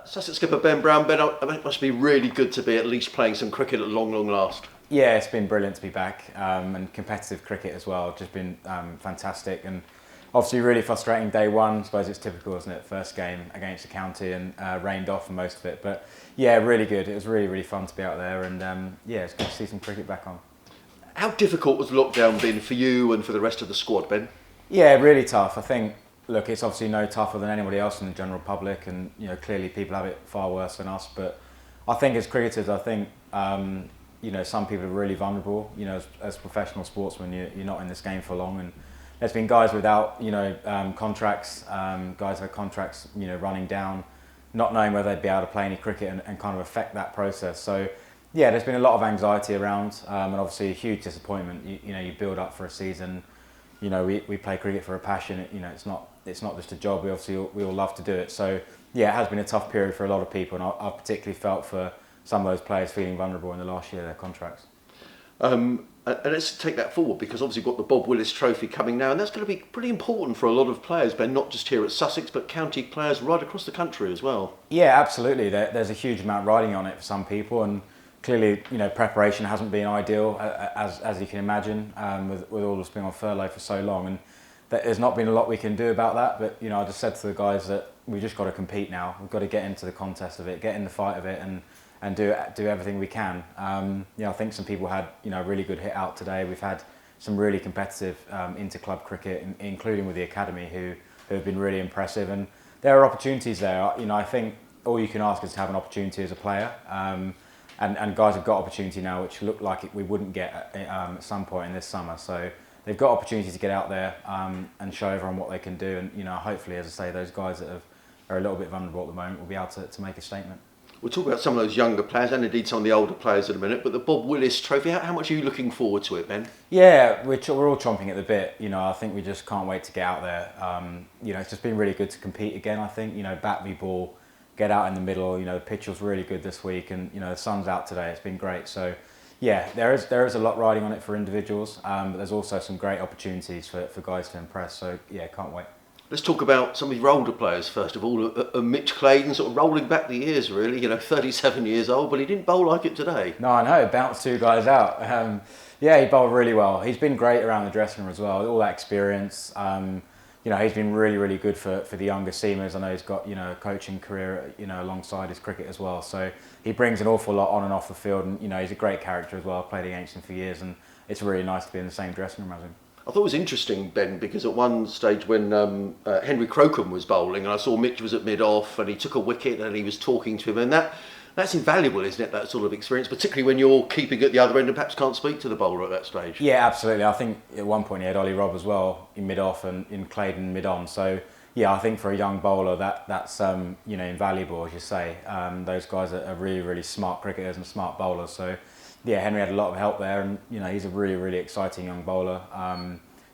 Sussex skipper Ben Brown. Ben, it must be really good to be at least playing some cricket at long, long last. Yeah, it's been brilliant to be back, and competitive cricket as well. Just been fantastic, and obviously really frustrating day one. I suppose it's typical, isn't it? First game against the county and rained off for most of it, but yeah, really good. It was really, really fun to be out there, and yeah, it's good to see some cricket back on. How difficult was lockdown been for you and for the rest of the squad, Ben? Yeah, really tough. I think, look, it's obviously no tougher than anybody else in the general public, and clearly people have it far worse than us. But I think as cricketers, I think some people are really vulnerable. As professional sportsmen, you're not in this game for long, and there's been guys without contracts, guys with contracts running down, not knowing whether they'd be able to play any cricket, and kind of affect that process. So yeah, there's been a lot of anxiety around, and obviously a huge disappointment. You build up for a season. We play cricket for a passion. It's not just a job. We all love to do it. So yeah, it has been a tough period for a lot of people, and I've particularly felt for some of those players feeling vulnerable in the last year of their contracts. And let's take that forward, because obviously we've got the Bob Willis Trophy coming now, and that's going to be pretty important for a lot of players, Ben, not just here at Sussex, but county players right across the country as well. Yeah, absolutely. There's a huge amount riding on it for some people, and clearly, preparation hasn't been ideal, as you can imagine, with all of us being on furlough for so long, and there's not been a lot we can do about that. But I just said to the guys that we've just got to compete now. We've got to get into the contest of it, get in the fight of it, and do everything we can. I think some people had a really good hit out today. We've had some really competitive inter-club cricket, including with the academy, who have been really impressive, and there are opportunities there. I think all you can ask is to have an opportunity as a player. And guys have got opportunity now, which looked like we wouldn't get at some point in this summer. So they've got opportunity to get out there and show everyone what they can do. And hopefully, as I say, those guys that are a little bit vulnerable at the moment will be able to make a statement. We'll talk about some of those younger players and indeed some of the older players in a minute. But the Bob Willis Trophy, how much are you looking forward to it, Ben? Yeah, we're all chomping at the bit. I think we just can't wait to get out there. It's just been really good to compete again. I think bat v ball. Get out in the middle. The pitch was really good this week, and the sun's out today. It's been great. So yeah, there is a lot riding on it for individuals, but there's also some great opportunities for guys to impress. So yeah, can't wait. Let's talk about some of your older players first of all. Mitch Clayton, sort of rolling back the years really. 37 years old, but he didn't bowl like it today. No, I know. Bounced two guys out. Yeah, he bowled really well. He's been great around the dressing room as well. All that experience. He's been really, really good for the younger seamers. I know he's got a coaching career alongside his cricket as well. So he brings an awful lot on and off the field, and he's a great character as well. I've played against him for years, and it's really nice to be in the same dressing room as him. I thought it was interesting, Ben, because at one stage when Henry Crocombe was bowling, and I saw Mitch was at mid-off, and he took a wicket, and he was talking to him, and that's invaluable, isn't it, that sort of experience, particularly when you're keeping at the other end and perhaps can't speak to the bowler at that stage? Yeah, absolutely. I think at one point he had Ollie Robb as well in mid-off and in Claydon mid-on. So yeah, I think for a young bowler that's invaluable, as you say. Those guys are really, really smart cricketers and smart bowlers. So yeah, Henry had a lot of help there, and he's a really, really exciting young bowler.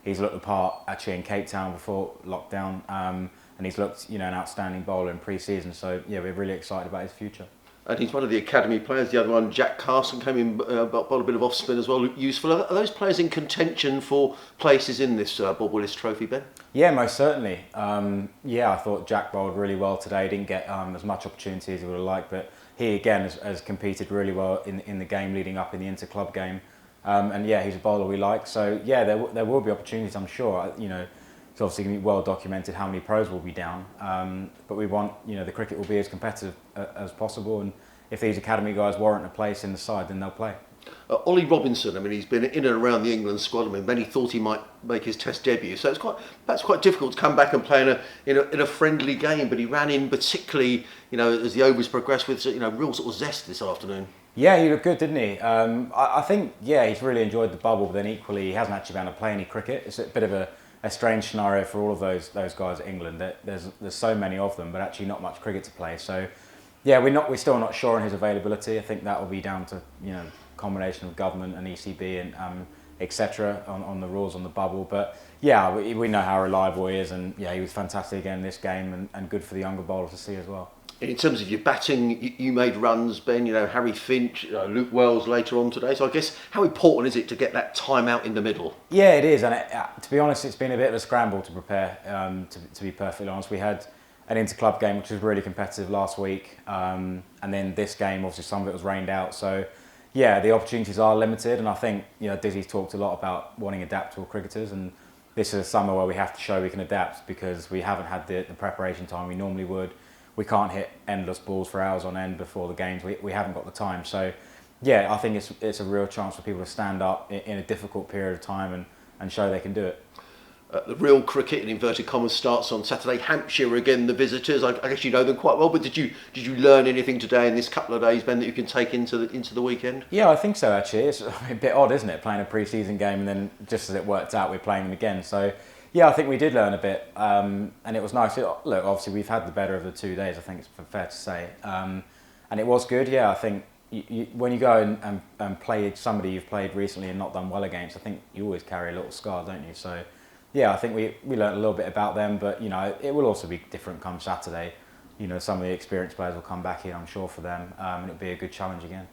He's looked the part actually in Cape Town before lockdown, and he's looked an outstanding bowler in pre-season. So yeah, we're really excited about his future. And he's one of the academy players. The other one, Jack Carson, came in, bowled a bit of off-spin as well, useful. Are those players in contention for places in this Bob Willis Trophy, Ben? Yeah, most certainly. I thought Jack bowled really well today. He didn't get as much opportunity as he would have liked, but he again has competed really well in the game leading up in the inter-club game. And yeah, he's a bowler we like. So yeah, there will be opportunities, I'm sure. It's obviously going to be well documented how many pros will be down, but we want the cricket will be as competitive as possible, and if these academy guys warrant a place in the side, then they'll play. Ollie Robinson, he's been in and around the England squad. Many thought he might make his Test debut, so that's quite difficult to come back and play in a friendly game. But he ran in particularly, as the overs progressed with real sort of zest this afternoon. Yeah, he looked good, didn't he? I think he's really enjoyed the bubble, but then equally he hasn't actually been able to play any cricket. It's a bit of a strange scenario for all of those guys at England. There's so many of them, but actually not much cricket to play. So yeah, we're still not sure on his availability. I think that will be down to combination of government and ECB and etc. on the rules on the bubble. But yeah, we know how reliable he is, and yeah, he was fantastic again in this game, and good for the younger bowlers to see as well. In terms of your batting, you made runs, Ben. Harry Finch, Luke Wells later on today. So I guess how important is it to get that time out in the middle? Yeah, it is, and to be honest, it's been a bit of a scramble to prepare. To be perfectly honest, we had an inter-club game which was really competitive last week, and then this game obviously some of it was rained out. So yeah, the opportunities are limited, and I think Dizzy's talked a lot about wanting adaptable cricketers, and this is a summer where we have to show we can adapt because we haven't had the preparation time we normally would. We can't hit endless balls for hours on end before the games. We haven't got the time. So yeah, I think it's a real chance for people to stand up in a difficult period of time and show they can do it. The real cricket, in inverted commas, starts on Saturday. Hampshire again, the visitors. I guess you know them quite well, but did you learn anything today in this couple of days, Ben, that you can take into the weekend? Yeah, I think so actually. It's a bit odd, isn't it, playing a pre-season game and then just as it worked out, we're playing them again. So yeah, I think we did learn a bit, and it was nice. Look, obviously we've had the better of the 2 days. I think it's fair to say, and it was good. Yeah, I think when you go and play somebody you've played recently and not done well against, I think you always carry a little scar, don't you? So yeah, I think we learned a little bit about them, but it will also be different come Saturday. Some of the experienced players will come back in, I'm sure, for them, and it'll be a good challenge again.